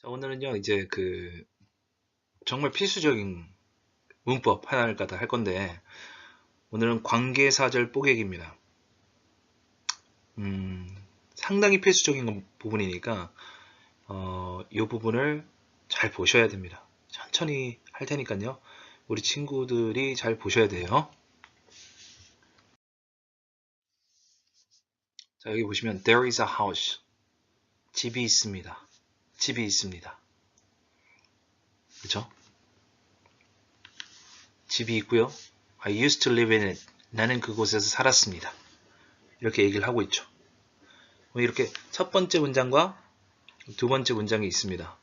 자, 오늘은요, 이제 정말 필수적인 문법 하나를 갖다 할 건데, 오늘은 관계사절 뽀개기입니다. 상당히 필수적인 부분이니까, 이 부분을 잘 보셔야 됩니다. 천천히 할 테니까요, 우리 친구들이 잘 보셔야 돼요. 자, 여기 보시면, there is a house. 집이 있습니다. 집이 있습니다. 그쵸? 집이 있고요. I used to live in it. 나는 그곳에서 살았습니다. 이렇게 얘기를 하고 있죠. 이렇게 첫 번째 문장과 두 번째 문장이 있습니다.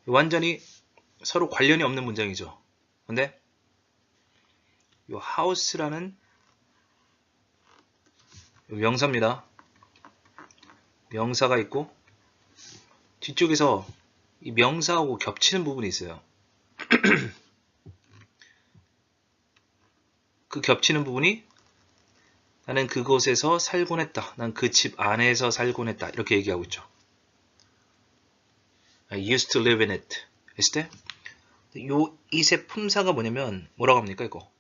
완전히 서로 관련이 없는 문장이죠. 근데 이 house라는 명사입니다. 명사가 있고 뒤쪽에서 이 명사하고 겹치는 부분이 있어요. 그 겹치는 부분이 나는 그곳에서 살곤 했다. 난 그 집 안에서 살곤 했다. 이렇게 얘기하고 있죠. I used to live in it. 했을 때 요 이세 품사가 뭐냐면 뭐라고 합니까 이거?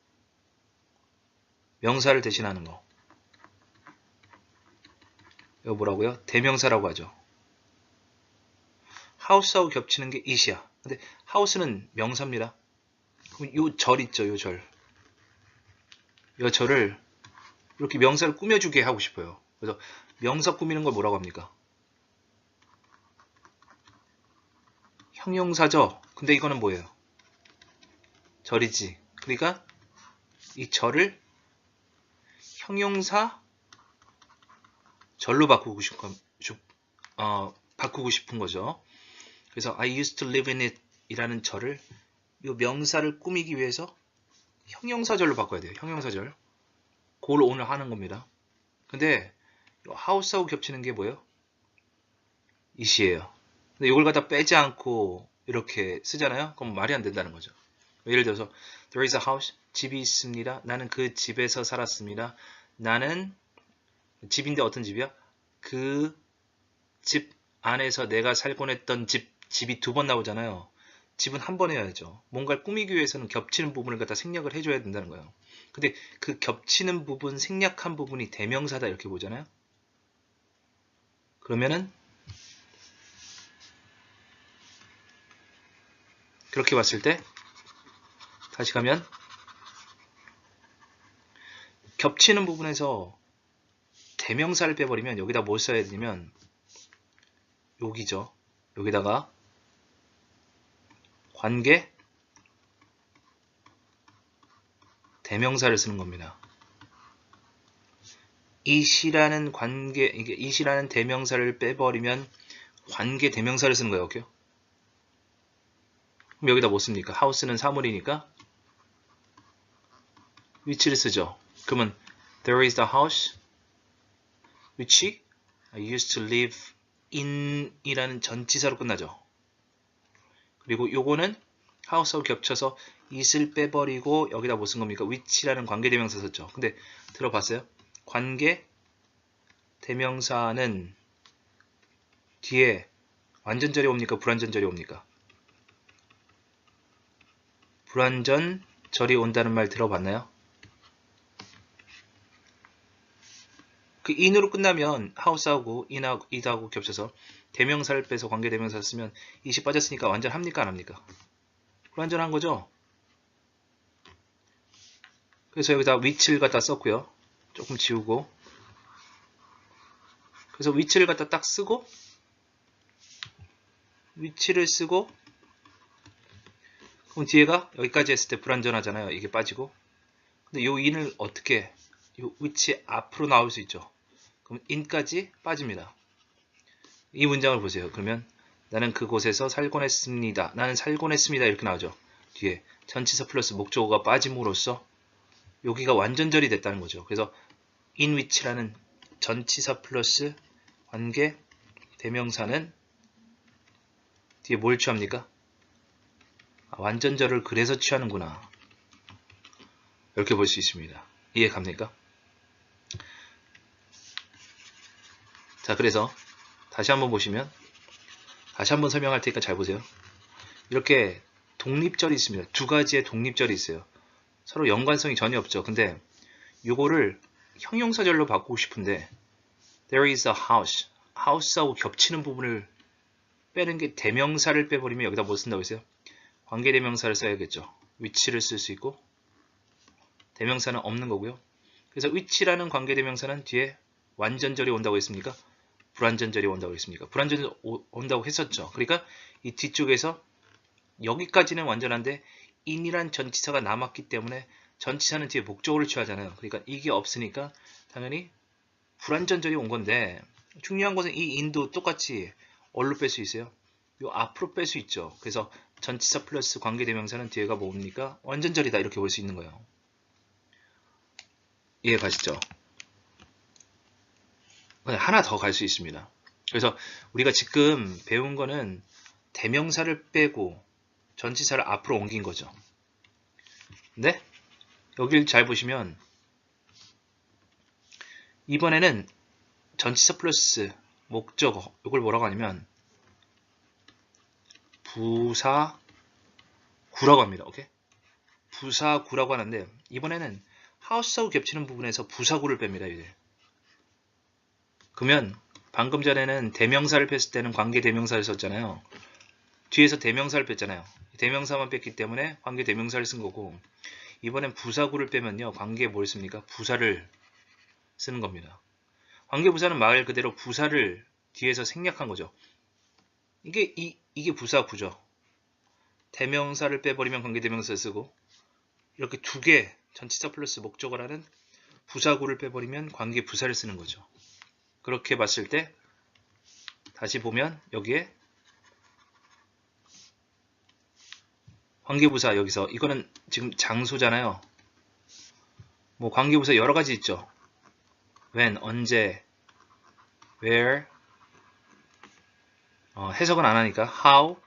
명사를 대신하는 거. 이거 뭐라고요? 대명사라고 하죠. house하고 겹치는 게 it이야. 근데 house는 명사입니다. 그럼 요 절 있죠, 요 절. 요 절을 이렇게 명사를 꾸며주게 하고 싶어요. 그래서 명사 꾸미는 걸 뭐라고 합니까? 형용사죠. 근데 이거는 뭐예요? 절이지. 그러니까 이 절을 형용사 절로 바꾸고 싶은 거죠. 그래서 I used to live in it 이라는 절을 이 명사를 꾸미기 위해서 형용사절로 바꿔야 돼요. 형용사절. 그걸 오늘 하는 겁니다. 근데 house하고 겹치는 게 뭐예요? it이에요. 근데 이걸 갖다 빼지 않고 이렇게 쓰잖아요. 그럼 말이 안 된다는 거죠. 예를 들어서 there is a house, 집이 있습니다. 나는 그 집에서 살았습니다. 나는 집인데 어떤 집이야? 그 집 안에서 내가 살곤 했던 집이 두 번 나오잖아요. 집은 한 번 해야죠. 뭔가를 꾸미기 위해서는 겹치는 부분을 갖다 생략을 해줘야 된다는 거예요. 근데 그 겹치는 부분, 생략한 부분이 대명사다 이렇게 보잖아요. 그러면은 그렇게 봤을 때 다시 가면 겹치는 부분에서 대명사를 빼버리면 여기다 뭘 써야 되냐면 여기죠. 여기다가 관계 대명사를 쓰는 겁니다. it이라는 it이라는 대명사를 빼버리면 관계 대명사를 쓰는 거예요. 오케이? 그럼 여기다 뭐 씁니까? house는 사물이니까 which를 쓰죠. 그러면 there is the house which I used to live in 이라는 전치사로 끝나죠. 그리고 요거는 house하고 겹쳐서 it을 빼버리고 여기다 뭐 쓴 겁니까? which라는 관계대명사 썼죠. 근데 들어봤어요? 관계 대명사는 뒤에 완전절이 옵니까? 불완전절이 옵니까? 불완전절이 온다는 말 들어봤나요? 그 in으로 끝나면 house하고 it하고 겹쳐서 대명사를 빼서 관계대명사를 쓰면 it이 빠졌으니까 완전합니까? 안 합니까? 불완전한 거죠? 그래서 여기다 which를 갖다 썼고요. 조금 지우고 그래서 which를 갖다 딱 쓰고 which를 쓰고 그럼 뒤에가 여기까지 했을 때 불완전하잖아요. 이게 빠지고 근데 요 in을 어떻게 요 which 앞으로 나올 수 있죠. 그럼 in까지 빠집니다. 이 문장을 보세요. 그러면 나는 그곳에서 살곤 했습니다. 나는 살곤 했습니다. 이렇게 나오죠. 뒤에 전치사 플러스 목적어가 빠짐으로써 여기가 완전절이 됐다는 거죠. 그래서 in which라는 전치사 플러스 관계 대명사는 뒤에 뭘 취합니까? 완전절을 그래서 취하는구나. 이렇게 볼 수 있습니다. 이해 갑니까? 자, 그래서 다시 한번 보시면 다시 한번 설명할 테니까 잘 보세요. 이렇게 독립절이 있습니다. 두 가지의 독립절이 있어요. 서로 연관성이 전혀 없죠. 근데 이거를 형용사절로 바꾸고 싶은데 there is a house. house하고 겹치는 부분을 빼는 게 대명사를 빼버리면 여기다 뭐 쓴다고 했어요? 관계대명사를 써야겠죠. which를 쓸 수 있고 대명사는 없는 거고요. 그래서 which라는 관계대명사는 뒤에 완전절이 온다고 했습니까? 불완전절이 온다고 했습니까? 불완전절이 온다고 했었죠. 그러니까 이 뒤쪽에서 여기까지는 완전한데 in이란 전치사가 남았기 때문에 전치사는 뒤에 목적어를 취하잖아요. 그러니까 이게 없으니까 당연히 불완전절이 온 건데 중요한 것은 이 in도 똑같이 어디로 뺄 수 있어요? 요 앞으로 뺄 수 있죠. 그래서 전치사 플러스 관계대명사는 뒤에가 뭡니까? 완전절이다 이렇게 볼 수 있는 거예요. 이해 가시죠? 하나 더 갈 수 있습니다. 그래서 우리가 지금 배운 거는 대명사를 빼고 전치사를 앞으로 옮긴 거죠. 근데 여기를 잘 보시면 이번에는 전치사 플러스 목적어 이걸 뭐라고 하냐면 부사구라고 합니다. 오케이? 부사구라고 하는데 이번에는 하우스하고 겹치는 부분에서 부사구를 뺍니다. 이제. 그러면 방금 전에는 대명사를 뺐을 때는 관계 대명사를 썼잖아요. 뒤에서 대명사를 뺐잖아요. 대명사만 뺐기 때문에 관계 대명사를 쓴 거고 이번엔 부사구를 빼면요. 관계에 뭘 씁니까? 부사를 쓰는 겁니다. 관계 부사는 말 그대로 부사를 뒤에서 생략한 거죠. 이게 부사구죠. 대명사를 빼버리면 관계 대명사를 쓰고 이렇게 두 개 전치사 플러스 목적어라는 부사구를 빼버리면 관계 부사를 쓰는 거죠. 그렇게 봤을 때 다시 보면 여기에 관계부사 여기서 이거는 지금 장소잖아요. 뭐 관계부사 여러 가지 있죠. when, 언제, where, 해석은 안 하니까 how,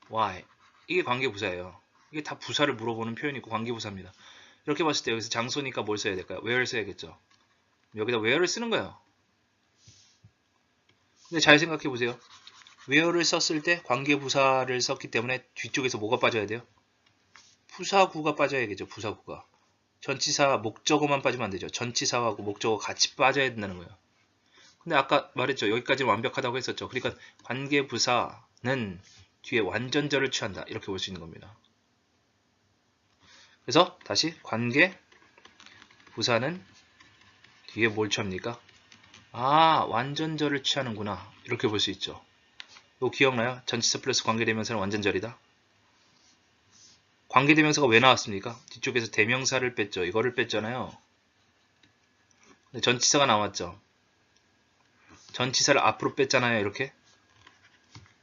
why 이게 관계부사예요. 이게 다 부사를 물어보는 표현이고 관계부사입니다. 이렇게 봤을 때 여기서 장소니까 뭘 써야 될까요? where를 써야겠죠. 여기다 where를 쓰는 거예요. 근데 잘 생각해 보세요. where를 썼을 때 관계부사를 썼기 때문에 뒤쪽에서 뭐가 빠져야 돼요? 부사구가 빠져야겠죠. 부사구가. 전치사 목적어만 빠지면 안 되죠. 전치사하고 목적어 같이 빠져야 된다는 거예요. 근데 아까 말했죠. 여기까지는 완벽하다고 했었죠. 그러니까 관계부사는 뒤에 완전절을 취한다. 이렇게 볼 수 있는 겁니다. 그래서 다시 관계부사는 뒤에 뭘 취합니까? 아, 완전절을 취하는구나. 이렇게 볼 수 있죠. 이거 기억나요? 전치사 플러스 관계대명사는 완전절이다. 관계대명사가 왜 나왔습니까? 뒤쪽에서 대명사를 뺐죠. 이거를 뺐잖아요. 근데 전치사가 나왔죠. 전치사를 앞으로 뺐잖아요. 이렇게.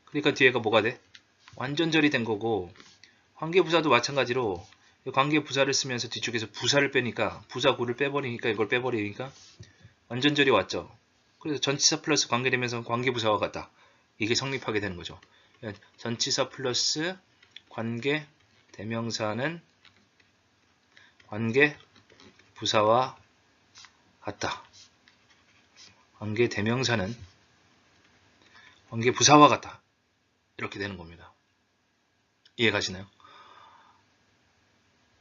그러니까 뒤에가 뭐가 돼? 완전절이 된 거고 관계부사도 마찬가지로 관계부사를 쓰면서 뒤쪽에서 부사를 빼니까 부사구를 빼버리니까 이걸 빼버리니까 완전절이 왔죠. 그래서 전치사 플러스 관계대명사는 관계부사와 같다. 이게 성립하게 되는 거죠. 전치사 플러스 관계대명사는 관계부사와 같다. 관계대명사는 관계부사와 같다. 이렇게 되는 겁니다. 이해 가시나요?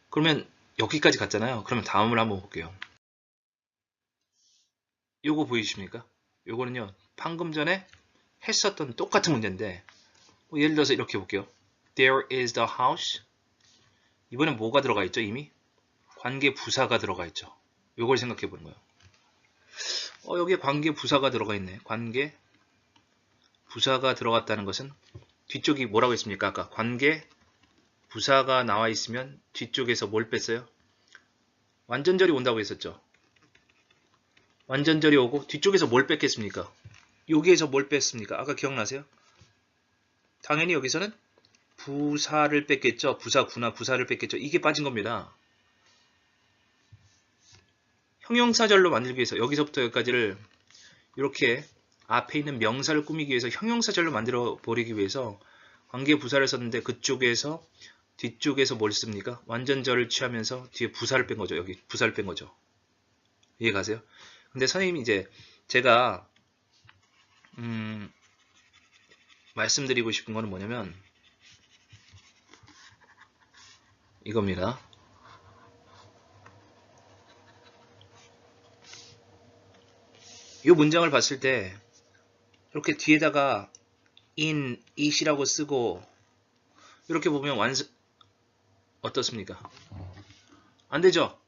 그러면 여기까지 갔잖아요. 그러면 다음을 한번 볼게요. 요거 보이십니까? 요거는요. 방금 전에 했었던 똑같은 문제인데 예를 들어서 이렇게 볼게요. There is the house. 이번엔 뭐가 들어가 있죠? 이미? 관계부사가 들어가 있죠. 요걸 생각해 보는 거예요. 여기에 관계부사가 들어가 있네. 관계부사가 들어갔다는 것은 뒤쪽이 뭐라고 했습니까? 아까 관계부사가 나와 있으면 뒤쪽에서 뭘 뺐어요? 완전절이 온다고 했었죠. 완전절이 오고 뒤쪽에서 뭘 뺐겠습니까? 여기에서 뭘 뺐습니까? 아까 기억나세요? 당연히 여기서는 부사를 뺐겠죠. 부사구나 부사를 뺐겠죠. 이게 빠진 겁니다. 형용사절로 만들기 위해서 여기서부터 여기까지를 이렇게 앞에 있는 명사를 꾸미기 위해서 형용사절로 만들어 버리기 위해서 관계부사를 썼는데 그쪽에서 뒤쪽에서 뭘 씁니까? 완전절을 취하면서 뒤에 부사를 뺀 거죠. 여기 부사를 뺀 거죠. 이해 가세요? 근데 선생님이 이제 제가 말씀드리고 싶은 거는 뭐냐면 이겁니다. 이 문장을 봤을 때 이렇게 뒤에다가 in, it이라고 쓰고 이렇게 보면 어떻습니까? 안 되죠?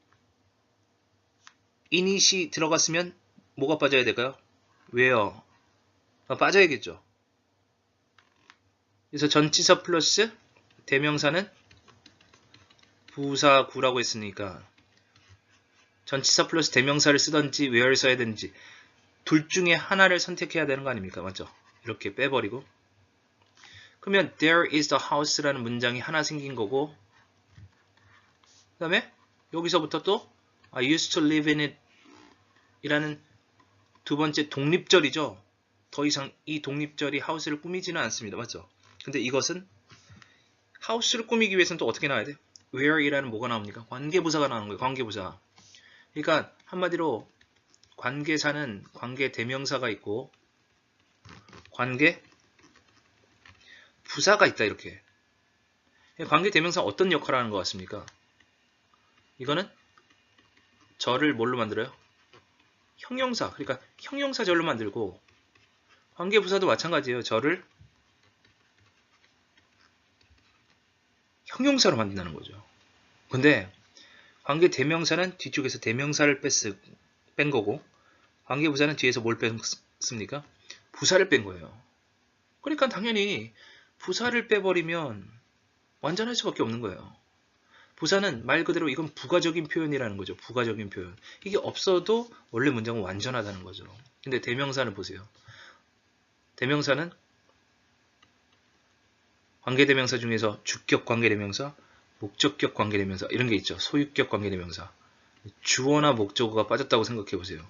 init이 들어갔으면 뭐가 빠져야 될까요? where가 빠져야겠죠. 그래서 전치사 플러스 대명사는 부사구라고 했으니까 전치사 플러스 대명사를 쓰던지 where를 써야 되는지 둘 중에 하나를 선택해야 되는 거 아닙니까? 맞죠? 이렇게 빼버리고 그러면 there is the house라는 문장이 하나 생긴 거고 그 다음에 여기서부터 또 I used to live in it 이라는 두 번째 독립절이죠. 더 이상 이 독립절이 house를 꾸미지는 않습니다. 맞죠? 근데 이것은 house를 꾸미기 위해서는 또 어떻게 나와야 돼? where이라는 뭐가 나옵니까? 관계부사가 나오는 거예요. 관계부사. 그러니까 한마디로 관계사는 관계 대명사가 있고 관계 부사가 있다 이렇게. 관계 대명사 어떤 역할을 하는 것 같습니까? 이거는 절을 뭘로 만들어요? 형용사. 그러니까 형용사 절로 만들고 관계 부사도 마찬가지예요. 절을 형용사로 만든다는 거죠. 근데 관계 대명사는 뒤쪽에서 대명사를 뺀 거고 관계 부사는 뒤에서 뭘 뺐습니까? 부사를 뺀 거예요. 그러니까 당연히 부사를 빼버리면 완전할 수밖에 없는 거예요. 부사는 말 그대로 이건 부가적인 표현이라는 거죠. 부가적인 표현. 이게 없어도 원래 문장은 완전하다는 거죠. 근데 대명사는 보세요. 대명사는 관계대명사 중에서 주격 관계대명사, 목적격 관계대명사 이런 게 있죠. 소유격 관계대명사. 주어나 목적어가 빠졌다고 생각해 보세요.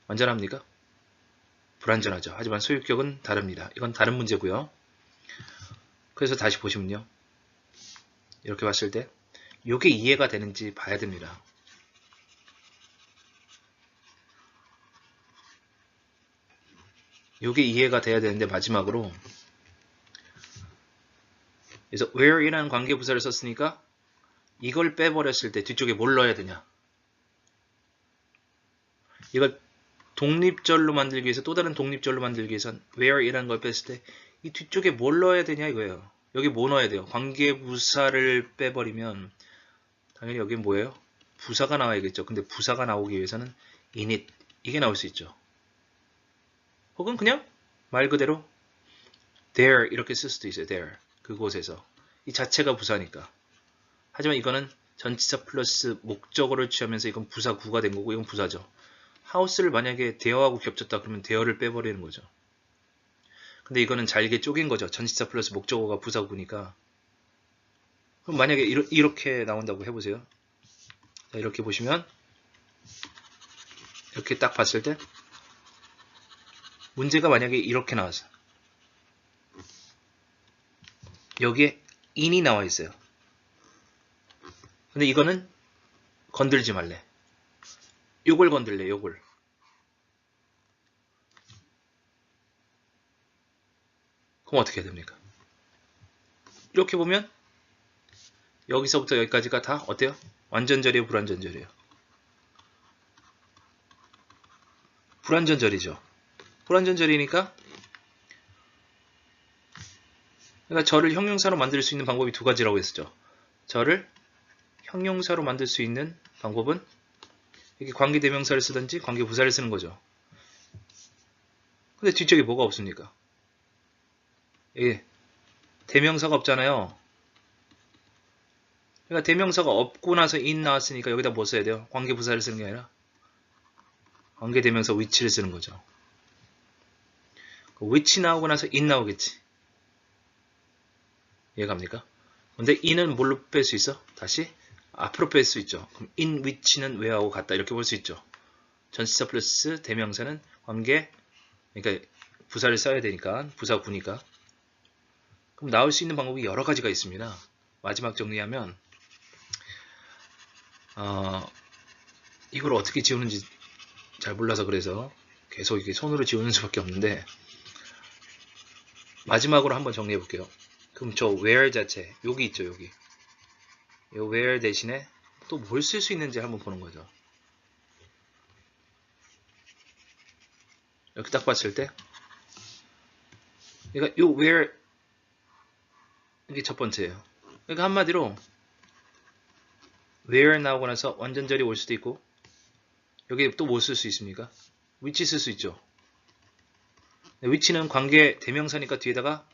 완전합니까? 불완전하죠. 하지만 소유격은 다릅니다. 이건 다른 문제고요. 그래서 다시 보시면요. 이렇게 봤을 때 이게 이해가 되는지 봐야 됩니다. 이게 이해가 돼야 되는데 마지막으로 그래서 where이라는 관계부사를 썼으니까 이걸 빼버렸을 때 뒤쪽에 뭘 넣어야 되냐? 이걸 독립절로 만들기 위해서 또 다른 독립절로 만들기 위해선 where이라는 걸 뺐을 때 이 뒤쪽에 뭘 넣어야 되냐 이거예요. 여기 뭐 넣어야 돼요? 관계부사를 빼버리면 당연히 여기 뭐예요? 부사가 나와야겠죠. 근데 부사가 나오기 위해서는 init 이게 나올 수 있죠. 혹은 그냥 말 그대로 there 이렇게 쓸 수도 있어요. there 그곳에서 이 자체가 부사니까. 하지만 이거는 전치사 플러스 목적어를 취하면서 이건 부사구가 된 거고 이건 부사죠. house를 만약에 there하고 겹쳤다 그러면 there를 빼버리는 거죠. 근데 이거는 잘게 쪼갠 거죠. 전치사 플러스 목적어가 부사구니까. 그럼 만약에 이렇게 나온다고 해보세요. 자, 이렇게 보시면 이렇게 딱 봤을 때 문제가 만약에 이렇게 나왔어요. 여기에 in이 나와 있어요. 근데 이거는 건들지 말래. 요걸 건들래, 요걸. 그럼 어떻게 해야 됩니까? 이렇게 보면 여기서부터 여기까지가 다 어때요? 완전절이에요, 불완전절이에요? 불완전절이죠. 불완전절이니까 그러니까 절을 형용사로 만들 수 있는 방법이 두 가지라고 했었죠. 절을 형용사로 만들 수 있는 방법은 이렇게 관계대명사를 쓰든지 관계부사를 쓰는 거죠. 근데 뒤쪽에 뭐가 없습니까? 예, 대명사가 없잖아요. 그러니까 대명사가 없고 나서 in 나왔으니까 여기다 뭐 써야 돼요? 관계부사를 쓰는 게 아니라 관계대명사 which를 쓰는 거죠. which 나오고 나서 in 나오겠지. 이해갑니까? 근데 in은 뭘로 뺄 수 있어? 다시 앞으로 뺄 수 있죠. 그럼 in which는 where하고 같다 이렇게 볼 수 있죠. 전치사 플러스 대명사는 관계 그러니까 부사를 써야 되니까 부사구니까 그럼 나올 수 있는 방법이 여러 가지가 있습니다. 마지막 정리하면 이걸 어떻게 지우는지 잘 몰라서 그래서 계속 이렇게 손으로 지우는 수밖에 없는데 마지막으로 한번 정리해 볼게요. 그럼 저 where 자체 여기 있죠. 여기 이 where 대신에 또 뭘 쓸 수 있는지 한번 보는 거죠. 이렇게 딱 봤을 때 그러니까 이 where 이게 첫 번째예요. 그러니까 한마디로 where 나오고 나서 완전절이 올 수도 있고 여기 또 뭐 쓸 수 있습니까? which 쓸 수 있죠. which는 관계 대명사니까 뒤에다가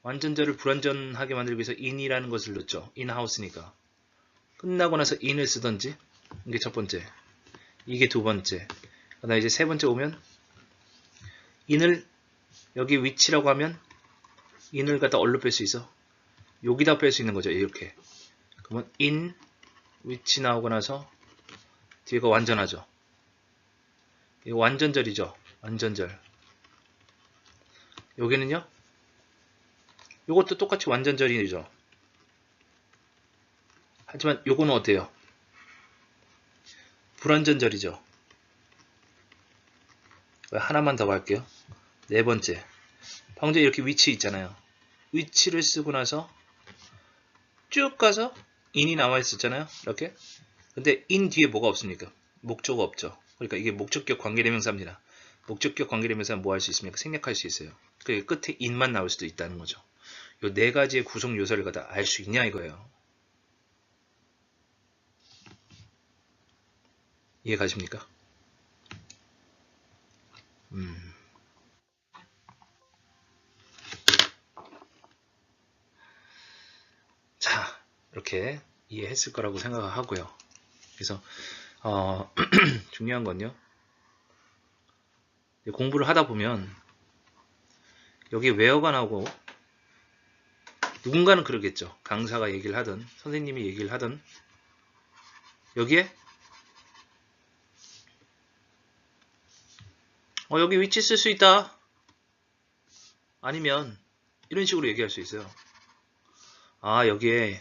완전절을 불완전하게 만들기 위해서 in이라는 것을 넣죠. in-house니까. 끝나고 나서 in을 쓰던지 이게 첫 번째. 이게 두 번째. 그다음에 이제 세 번째 오면 in을 여기 which라고 하면 in을 갖다 얼로 뺄 수 있어? 여기다 뺄 수 있는 거죠. 이렇게. 그러면 in, which 나오고 나서 뒤에가 완전하죠. 이거 완전절이죠. 완전절. 여기는요. 요것도 똑같이 완전절이죠. 하지만 요거는 어때요? 불완전절이죠. 하나만 더 갈게요. 네 번째. 방금 전에 이렇게 위치 있잖아요. 위치를 쓰고 나서 쭉 가서 in이 나와 있었잖아요. 이렇게. 근데 in 뒤에 뭐가 없습니까? 목적어 없죠. 그러니까 이게 목적격 관계대명사입니다. 목적격 관계대명사는 뭐 할 수 있습니까? 생략할 수 있어요. 그러니까 끝에 in만 나올 수도 있다는 거죠. 요 네 가지의 구성 요소를 갖다 알 수 있냐 이거예요. 이해 가십니까? 자, 이렇게 이해했을 거라고 생각하고요. 그래서 중요한 건요. 공부를 하다 보면 여기 where가 나오고 누군가는 그러겠죠. 강사가 얘기를 하든 선생님이 얘기를 하든 여기에 여기 위치 쓸 수 있다. 아니면 이런 식으로 얘기할 수 있어요. 여기에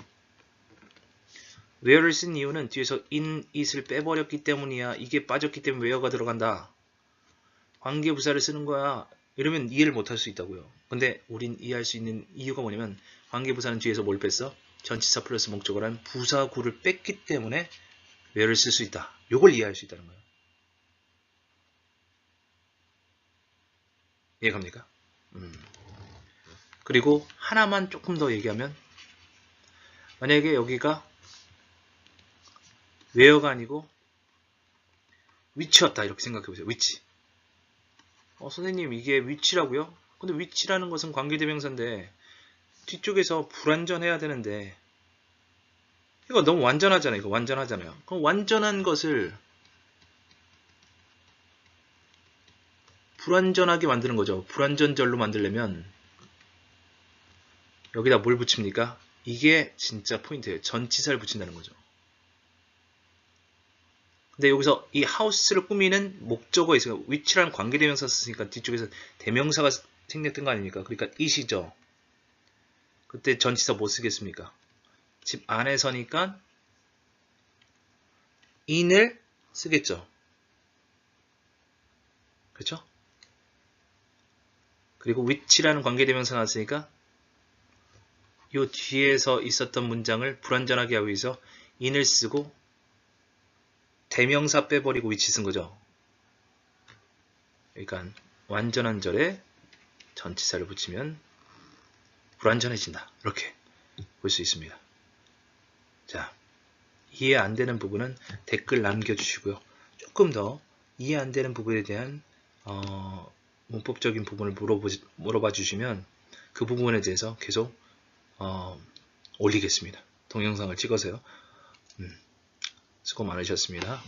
where를 쓴 이유는 뒤에서 in, it을 빼버렸기 때문이야. 이게 빠졌기 때문에 where가 들어간다. 관계부사를 쓰는 거야. 이러면 이해를 못할 수 있다고요. 근데 우린 이해할 수 있는 이유가 뭐냐면 관계부사는 뒤에서 뭘 뺐어? 전치사 플러스 목적어란 부사구를 뺐기 때문에 where를 쓸 수 있다. 이걸 이해할 수 있다는 거예요. 이해갑니까? 그리고 하나만 조금 더 얘기하면 만약에 여기가 where가 아니고 위치였다 이렇게 생각해보세요. 위치. 선생님 이게 위치라고요? 근데 위치라는 것은 관계대명사인데 뒤쪽에서 불완전해야 되는데 이거 너무 완전하잖아요. 이거 완전하잖아요. 그럼 완전한 것을 불완전하게 만드는 거죠. 불완전절로 만들려면 여기다 뭘 붙입니까? 이게 진짜 포인트예요. 전치사를 붙인다는 거죠. 근데 여기서 이 하우스를 꾸미는 목적어에 있어요. 위치라는 관계대명사 썼으니까 뒤쪽에서 대명사가 생략된 거 아닙니까? 그러니까 it이죠. 그때 전치사 뭐 쓰겠습니까? 집 안에서니까 in을 쓰겠죠. 그렇죠? 그리고 위치라는 관계대명사 나왔으니까 이 뒤에서 있었던 문장을 불완전하게 하기 위해서 in을 쓰고 대명사 빼버리고 위치 쓴 거죠. 그러니까 완전한 절에 전치사를 붙이면 불완전해진다. 이렇게 볼 수 있습니다. 자, 이해 안 되는 부분은 댓글 남겨주시고요. 조금 더 이해 안 되는 부분에 대한 문법적인 부분을 물어봐 주시면 그 부분에 대해서 계속 올리겠습니다. 동영상을 찍어서요. 수고 많으셨습니다.